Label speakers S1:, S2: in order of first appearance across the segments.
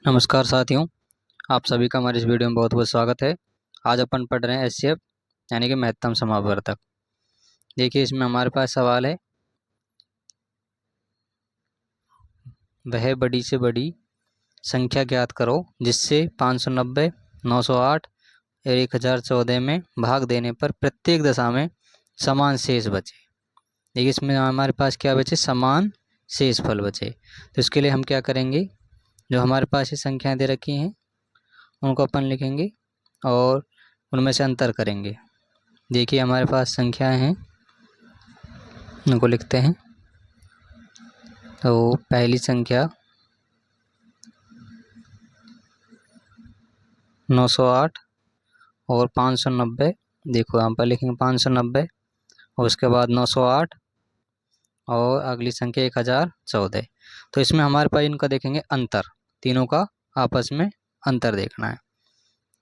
S1: नमस्कार साथियों, आप सभी का हमारे इस वीडियो में बहुत बहुत स्वागत है। आज अपन पढ़ रहे हैं एचसीएफ यानी कि महत्तम समापवर्तक। देखिए इसमें हमारे पास सवाल है, वह बड़ी से बड़ी संख्या ज्ञात करो जिससे 590, 908 और 1014 में भाग देने पर प्रत्येक दशा में समान शेष बचे। देखिए इसमें हमारे पास क्या बचे, समान शेष फल बचे। तो इसके लिए हम क्या करेंगे, जो हमारे पास ये संख्याएं दे रखी हैं उनको अपन लिखेंगे और उनमें से अंतर करेंगे। देखिए हमारे पास संख्याएं हैं, उनको लिखते हैं। तो पहली संख्या 908 और 590, देखो यहाँ पर लिखेंगे 590 और उसके बाद 908 और अगली संख्या 1014। तो इसमें हमारे पास इनका देखेंगे अंतर, तीनों का आपस में अंतर देखना है।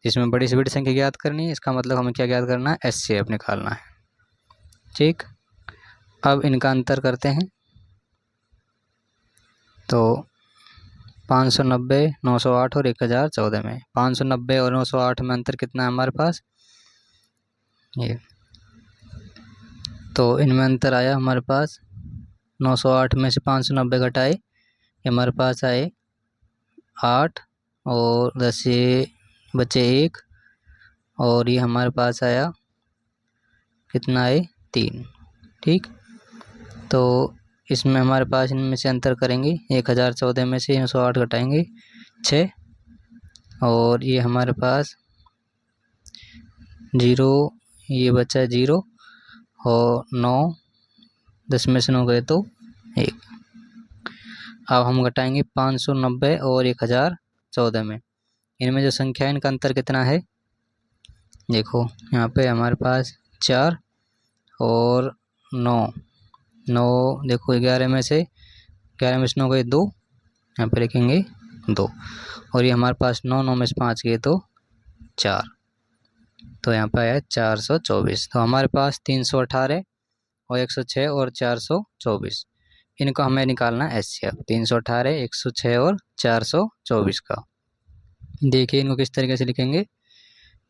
S1: इसमें बड़ी से बड़ी संख्या ज्ञात करनी है, इसका मतलब हमें क्या ज्ञात करना है, एचसीएफ निकालना है। ठीक, अब इनका अंतर करते हैं। तो 590, 908 और 1014 में 590 और 908 में अंतर कितना है हमारे पास, ये। तो इनमें अंतर आया हमारे पास 908 में से 590 घटाए, ये हमारे पास आए 8 और 10 ये बचे 1 और ये हमारे पास आया कितना है, 3। ठीक, तो इसमें हमारे पास इनमें से अंतर करेंगे, 1014 में से 908 घटाएंगे 6 और ये हमारे पास 0, ये बचा 0 और 9, 10 में से 9 गए तो 1। अब हम घटाएंगे 590 और 1014 में, इनमें जो संख्या है इनका अंतर कितना है, देखो यहाँ पे हमारे पास 4 और 9, देखो 11 में से 9 गए 2, यहाँ पे लिखेंगे 2 और ये हमारे पास 9 में से 5 गए तो 4, तो यहाँ पे आया 424। तो हमारे पास 318 और 106 और 424, इनको हमें निकालना है एचसीएफ, 318, 106 और 424 का। देखिए इनको किस तरीके से लिखेंगे,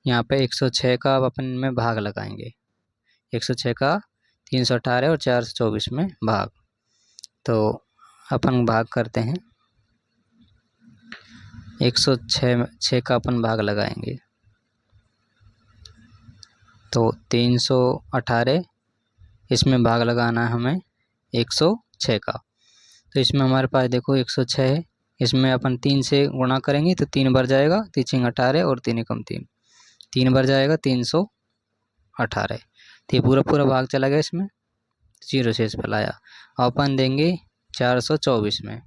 S1: यहाँ पे 106 का अब अपन में भाग लगाएंगे, 106 का 318 और 424 में भाग, तो अपन भाग करते हैं। 106 का अपन भाग लगाएंगे तो 318, इसमें भाग लगाना है हमें 106 का। तो इसमें हमारे पास देखो 106 है, इसमें अपन 3 से गुणा करेंगे तो 3 बार जाएगा, 3 18 और 3 एकम 3, 3 बार जाएगा 318। तो ये पूरा पूरा भाग चला गया, इसमें 0 शेष फल आया। अपन देंगे 424 में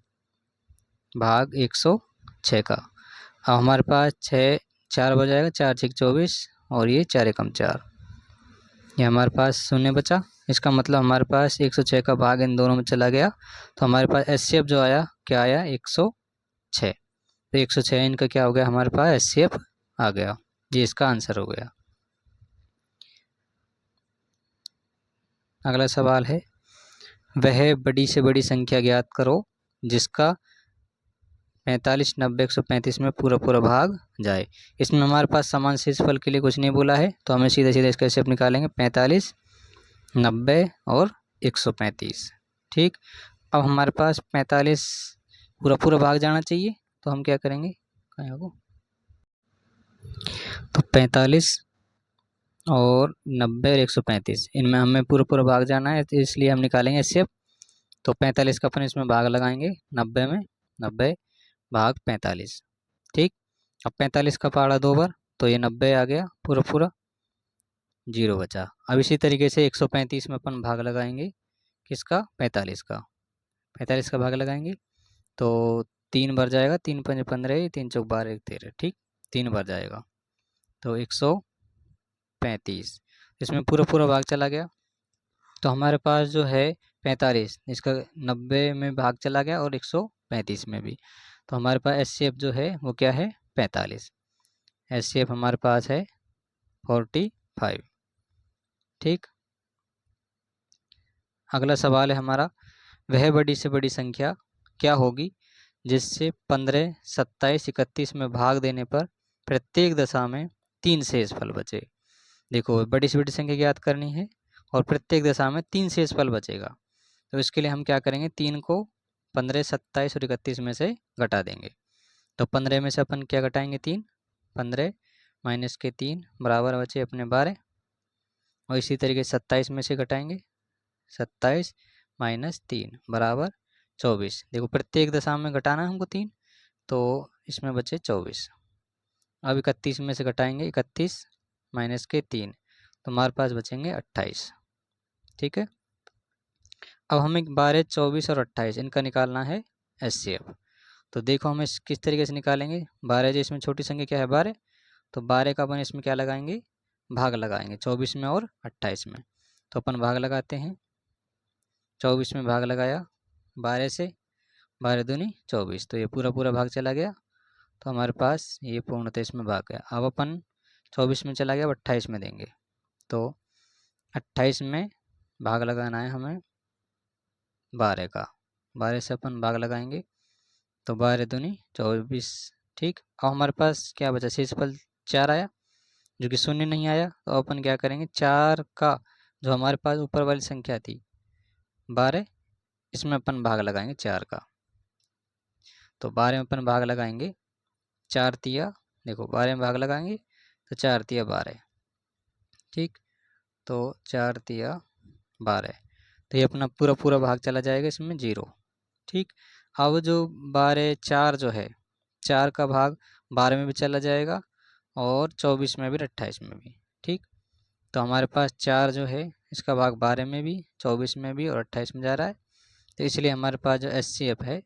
S1: भाग 106 का। अब हमारे पास 6 4 बार जाएगा, 4 6 24 और ये 4 एकम 4, ये हमारे पास शून्य बचा। इसका मतलब हमारे पास 106 का भाग इन दोनों में चला गया, तो हमारे पास एचसीएफ जो आया क्या आया, 106। तो 106 इनका क्या हो गया, हमारे पास एचसीएफ आ गया, ये इसका आंसर हो गया। अगला सवाल है, वह बड़ी से बड़ी संख्या ज्ञात करो जिसका 45, 90, 135 में पूरा पूरा भाग जाए। इसमें हमारे पास समान शेषफल के लिए कुछ नहीं बोला है, तो हमें सीधे सीधे इसका एचसीएफ निकालेंगे, 45, 90 और 135। ठीक, अब हमारे पास 45 पूरा पूरा भाग जाना चाहिए, तो हम क्या करेंगे, कहाँ को, तो 45 और 90 और 135, इनमें हमें पूरा पूरा भाग जाना है, तो इसलिए हम निकालेंगे एचसीएफ। तो 45 का अपन इसमें भाग लगाएंगे 90 में, 90 भाग 45। ठीक, अब 45 का पहाड़ा 2 बार, तो ये 90 आ गया पूरा पूरा, 0 बचा। अब इसी तरीके से 135 में अपन भाग लगाएंगे, किसका, 45 का, 45 का भाग लगाएंगे तो 3 बार जाएगा, 3 5 15, 3 चौक 12 13, ठीक, 3 बार जाएगा तो 135, इसमें पूरा पूरा भाग चला गया। तो हमारे पास जो है 45, इसका 90 में भाग चला गया और 135 में भी, तो हमारे पास एचसीएफ जो है वो क्या है, 45। एचसीएफ हमारे पास है 45। ठीक, अगला सवाल है हमारा, वह बड़ी से बड़ी संख्या क्या होगी जिससे 15, 27, 31 में भाग देने पर प्रत्येक दशा में 3 शेषफल बचे। देखो बड़ी से बड़ी संख्या ज्ञात करनी है और प्रत्येक दशा में 3 शेषफल बचेगा। तो इसके लिए हम क्या करेंगे, 3 को 15, 27 और 31 में से घटा देंगे। तो 15 में से अपन क्या घटाएंगे, 3, 15 माइनस के 3 बराबर बचे अपने 12। और इसी तरीके से 27 में से घटाएंगे, 27 माइनस 3 बराबर 24। देखो प्रत्येक दशा में घटाना है हमको 3, तो इसमें बचे 24। अब 31 में से घटाएंगे, 31 माइनस के 3, तो हमारे पास बचेंगे 28। ठीक है। अब हमें 12, 24 और 28 इनका निकालना है HCF। तो देखो हम इस किस तरीके से निकालेंगे। 12 जो इसमें छोटी संख्या क्या है 12, तो 12 का अपन इसमें क्या लगाएंगे, भाग लगाएंगे 24 में और 28 में। तो अपन भाग लगाते हैं, 24 में भाग लगाया 12 से, 12 दूनी 24, तो ये पूरा पूरा भाग चला गया। तो हमारे पास ये पूर्णतः इसमें भाग गया। अब अपन 24 में चला गया, अब 28 में देंगे, तो 28 में भाग लगाना है हमें 12 का। 12 से अपन भाग लगाएंगे, तो 12 दूनी 24। ठीक। अब हमारे पास क्या बचा, शेषफल 4 आया, जो कि शून्य नहीं आया। तो अपन क्या करेंगे, 4 का जो हमारे पास ऊपर वाली संख्या थी 12, इसमें अपन भाग लगाएंगे 4 का। तो 12 में अपन भाग लगाएंगे, 4 तिया, देखो 12 में भाग लगाएंगे तो 4 तिया 12। ठीक। तो 4 तिया 12, तो ये अपना पूरा पूरा भाग चला जाएगा इसमें 0। ठीक। अब जो 12, 4 जो है, 4 का भाग 12 में भी चला जाएगा और 24 में भी, 28 में भी। ठीक। तो हमारे पास 4 जो है इसका भाग 12 में भी, 24 में भी और 28 में जा रहा है। तो इसलिए हमारे पास जो HCF है,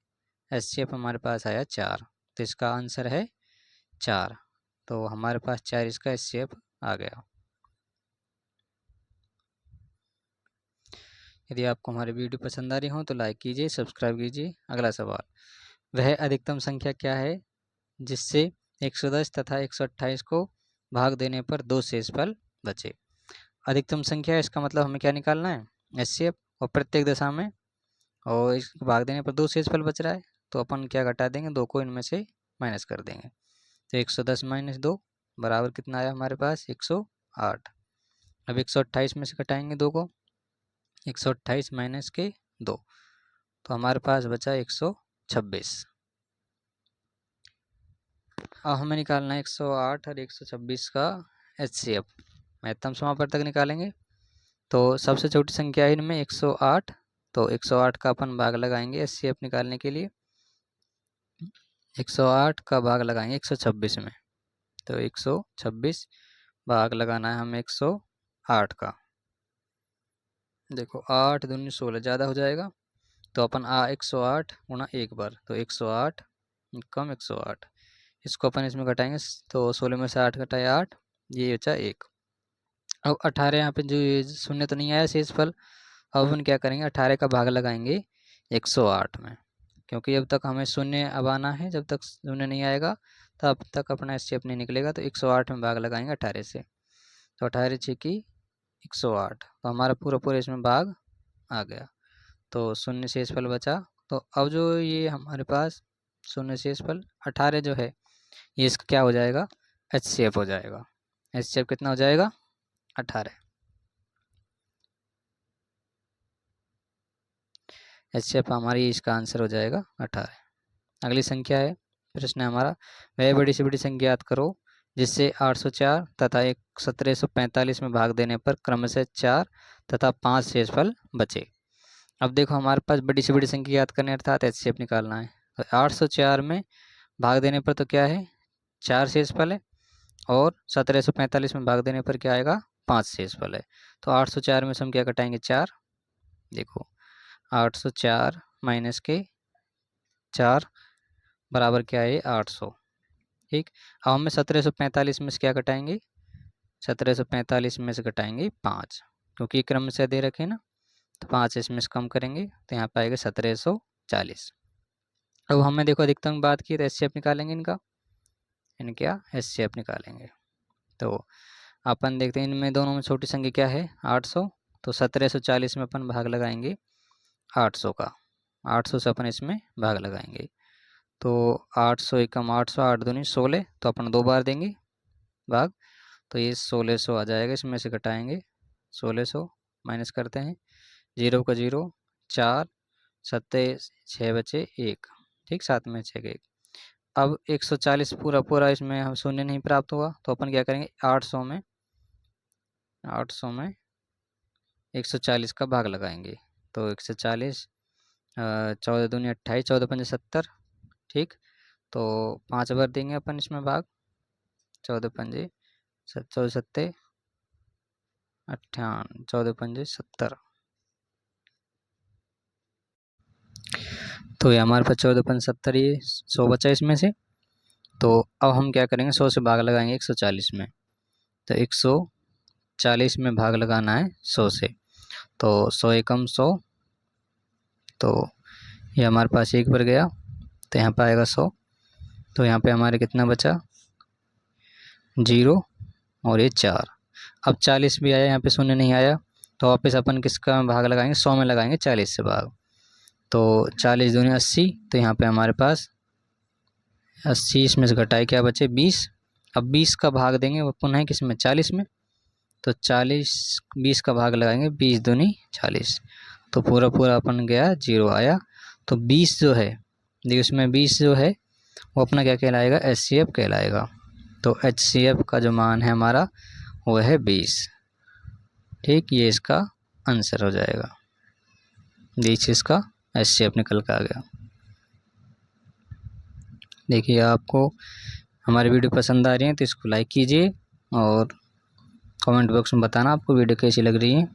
S1: HCF हमारे पास आया 4। तो इसका आंसर है 4। तो हमारे पास 4 इसका HCF आ गया। यदि आपको हमारी वीडियो पसंद आ रही हो तो लाइक कीजिए, सब्सक्राइब कीजिए। अगला सवाल, वह अधिकतम संख्या क्या है जिससे 110 तथा 128 को भाग देने पर 2 शेषफल बचे। अधिकतम संख्या है, इसका मतलब हमें क्या निकालना है, HCF, और प्रत्येक दशा में, और इसको भाग देने पर 2 शेषफल बच रहा है। तो अपन क्या घटा देंगे, 2 को इनमें से माइनस कर देंगे। तो 110 माइनस 2 बराबर कितना आया हमारे पास, 108। अब 128 में से घटाएंगे 2 को, 128 माइनस के 2, तो हमारे पास बचा 126। अब हमें निकालना है 108 और 126 का HCF। महत्तम समापन तक निकालेंगे। तो सबसे छोटी संख्या है इनमें 108, तो 108 का अपन भाग लगाएंगे HCF निकालने के लिए। 108 का भाग लगाएंगे 126 में, तो 126 भाग लगाना है हमें 108 का। देखो 8 दूनी 16 ज़्यादा हो जाएगा, तो अपन 108 गुणा एक बार, तो 108 कम 108, इसको अपन इसमें घटाएंगे। तो 16 में से 8 घटाए 8, ये बचा 1। अब 18 यहाँ पे जो शून्य तो नहीं आया शेषफल। अब अपन क्या करेंगे, 18 का भाग लगाएंगे 108 में, क्योंकि जब तक हमें शून्य अब आना है, जब तक शून्य नहीं आएगा तब तक अपना HCF नहीं निकलेगा। तो 108 में भाग लगाएंगे 18 से, तो 18 छेकी 108, तो हमारा पूरा पूरा इसमें भाग आ गया। तो शून्य शेषफल बचा। तो अब जो ये हमारे पास शून्य शेषफल 18 जो है, ये इसका क्या हो जाएगा, HCF हो जाएगा। HCF कितना हो जाएगा, 18। HCF हमारी इसका आंसर हो जाएगा 18। अगली संख्या है, प्रश्न है हमारा, वह बड़ी से बड़ी संख्या याद करो जिससे 804 तथा 1745 में भाग देने पर क्रमशः 4 तथा 5 शेषफल बचे। अब देखो हमारे पास बड़ी से बड़ी संख्या याद करने अर्थात HCF निकालना है। तो 804 में भाग देने पर तो क्या है, 4 शेषफल है, और 1745 में भाग देने पर क्या आएगा, 5 शेषफल है। तो 804 में से हम क्या घटाएंगे, 4। देखो 804 माइनस के 4 बराबर क्या है, 800। ठीक। अब हमें 1745 में से क्या घटाएंगे, 1745 में से घटाएंगे 5, क्योंकि क्रम से दे रखे ना, तो 5 इसमें से कम करेंगे तो यहाँ पे आएगा 1740। अब हमें देखो अधिकतम बात की तो HCF निकालेंगे इनका, क्या HCF निकालेंगे। तो अपन देखते हैं इनमें दोनों में छोटी संख्या क्या है, 800। तो 1740 में अपन भाग लगाएंगे 800 का, 800 से अपन इसमें भाग लगाएंगे, तो 800 एकम 800, 8 दूनी 16, तो अपन 2 बार देंगे भाग, तो ये 1600 आ जाएगा। इसमें से घटाएंगे 1600, माइनस करते हैं, 0 का 0, 4 सत्ते 6 बचे 1, ठीक, 7 में 6 के 1। अब 140 पूरा पूरा इसमें हम शून्य नहीं प्राप्त हुआ, तो अपन क्या करेंगे, 800 में 140 का भाग लगाएंगे। तो 140, 14 दूनी 28, 14 पंजे 70, ठीक। तो 5 बार देंगे अपन इसमें भाग, 14 पंजे 14 सत्ते 58, 14 पंजे 70। तो ये हमारे पास 14 पंजे 70, ये 100 बचा इसमें से। तो अब हम क्या करेंगे, 100 से भाग लगाएंगे 140 में। तो 140 में भाग लगाना है 100 से, तो 100 एकम 100, तो ये हमारे पास 1 पर गया, तो यहाँ पर आएगा 100। तो यहाँ पे हमारे कितना बचा, 0 और ये 4। अब 40 भी आया, यहाँ पे शून्य नहीं आया, तो वापस अपन किसका भाग लगाएंगे, 100 में लगाएंगे 40 से भाग। तो 40 दूनी 80, तो यहाँ पे हमारे पास 80, इसमें से घटाए क्या बचे, 20। अब 20 का भाग देंगे वो पुनः किस में, 40 में। तो 40, 20 का भाग लगाएंगे, 20 दूनी 40, तो पूरा पूरा अपन गया 0 आया। तो 20 जो है, देखिए उसमें 20 जो है वो अपना क्या कहलाएगा, HCF कहलाएगा। तो HCF का जो मान है हमारा वो है 20, ठीक। ये इसका आंसर हो जाएगा, 20 इसका HCF निकल के आ गया। देखिए आपको हमारी वीडियो पसंद आ रही है तो इसको लाइक कीजिए और कमेंट बॉक्स में बताना आपको वीडियो कैसी लग रही है।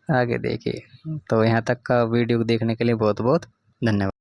S1: आगे देखिए, तो यहाँ तक का वीडियो देखने के लिए बहुत बहुत धन्यवाद।